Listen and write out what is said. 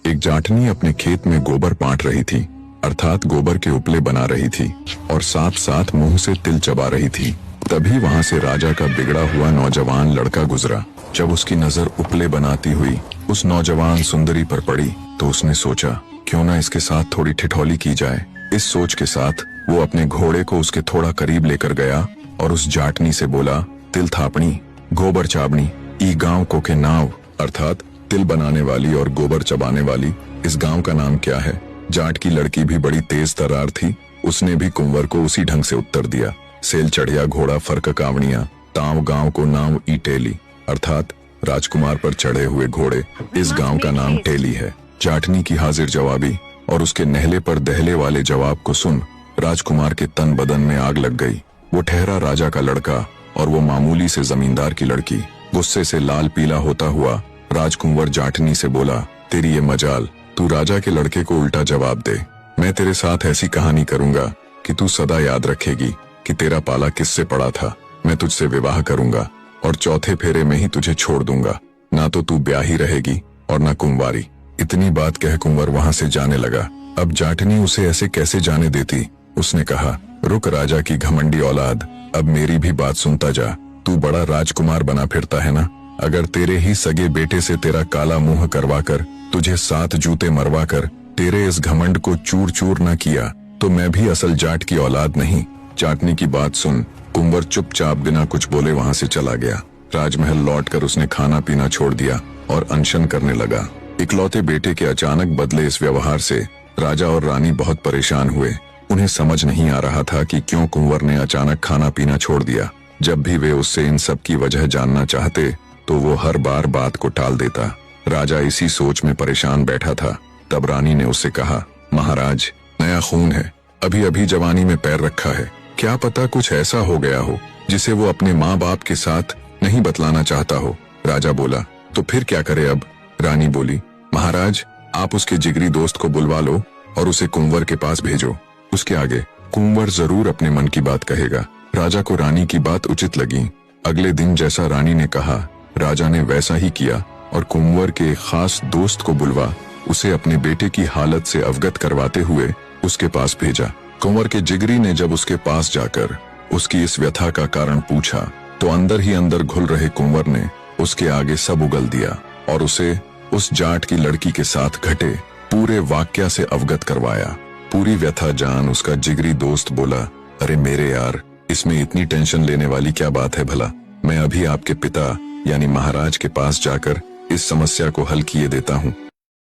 एक जाटनी अपने खेत में गोबर पाट रही थी, अर्थात गोबर के उपले बना रही थी और साथ साथ मुंह से तिल चबा रही थी। तभी वहां से राजा का बिगड़ा हुआ नौजवान लड़का गुजरा। जब उसकी नजर उपले बनाती हुई उस नौजवान सुंदरी पर पड़ी तो उसने सोचा, क्यों ना इसके साथ थोड़ी ठिठौली की जाए। इस सोच के साथ वो अपने घोड़े को उसके थोड़ा करीब लेकर गया और उस जाटनी से बोला, तिल थापनी गोबर चाबनी ई गांव को के नाव, अर्थात तिल बनाने वाली और गोबर चबाने वाली इस गांव का नाम क्या है। जाट की लड़की भी बड़ी तेज तर्रार थी, उसने भी कुंवर को उसी ढंग से उत्तर दिया, सेल चढ़िया घोड़ा फर्क कावड़िया ताव गांव को नाम ई टेली, अर्थात राजकुमार पर चढ़े हुए घोड़े इस गांव का नाम टेली है। जाटनी की हाजिर जवाबी और उसके नहले पर दहले वाले जवाब को सुन राजकुमार के तन बदन में आग लग गई। वो ठहरा राजा का लड़का और वो मामूली से जमींदार की लड़की। गुस्से से लाल पीला होता हुआ राजकुंवर जाटनी से बोला, तेरी ये मजाल, तू राजा के लड़के को उल्टा जवाब दे। मैं तेरे साथ ऐसी कहानी करूंगा कि तू सदा याद रखेगी कि तेरा पाला किससे पड़ा था। मैं तुझसे विवाह करूंगा और चौथे फेरे में ही तुझे छोड़ दूंगा। ना तो तू ब्याही रहेगी और ना कुंवारी। इतनी बात कह कुंवर वहां से जाने लगा। अब जाटनी उसे ऐसे कैसे जाने देती। उसने कहा, रुक राजा की घमंडी औलाद, अब मेरी भी बात सुनता जा। तू बड़ा राजकुमार बना फिरता है ना। अगर तेरे ही सगे बेटे से तेरा काला मुंह करवाकर, तुझे 7 जूते मरवाकर तेरे इस घमंड को चूर चूर न किया तो मैं भी असल जाट की औलाद नहीं। जाटनी की बात सुन कुंवर चुपचाप बिना कुछ बोले वहां से चला गया। राजमहल लौटकर उसने खाना पीना छोड़ दिया और अनशन करने लगा। इकलौते बेटे के अचानक बदले इस व्यवहार से राजा और रानी बहुत परेशान हुए। उन्हें समझ नहीं आ रहा था कि क्यों कुंवर ने अचानक खाना पीना छोड़ दिया। जब भी वे उससे इन सब की वजह जानना चाहते तो वो हर बार बात को टाल देता। राजा इसी सोच में परेशान बैठा था। तब रानी ने उससे कहा, महाराज, नया खून है, अभी अभी जवानी में पैर रखा है, क्या पता कुछ ऐसा हो गया हो जिसे वो अपने माँ बाप के साथ नहीं बतलाना चाहता हो। राजा बोला, तो फिर क्या करे अब। रानी बोली, महाराज, आप उसके जिगरी दोस्त को बुलवा लो और उसे कुंवर के पास भेजो। उसके आगे कुंवर जरूर अपने मन की बात कहेगा। राजा को रानी की बात उचित लगी। अगले दिन जैसा रानी ने कहा राजा ने वैसा ही किया और कुंवर के खास दोस्त को बुलवा उसे अपने बेटे की हालत से अवगत करवाते हुए उसके पास भेजा। कुंवर के जिगरी ने जब उसके पास जाकर उसकी इस व्यथा का कारण पूछा तो अंदर ही अंदर घुल रहे कुंवर ने उसके आगे सब उगल दिया और उसे उस जाट की लड़की के साथ घटे पूरे वाकया से अवगत करवाया। पूरी व्यथा जान उसका जिगरी दोस्त बोला, अरे मेरे यार, इसमें इतनी टेंशन लेने वाली क्या बात है भला। मैं अभी आपके पिता यानी महाराज के पास जाकर इस समस्या को हल किए देता हूँ।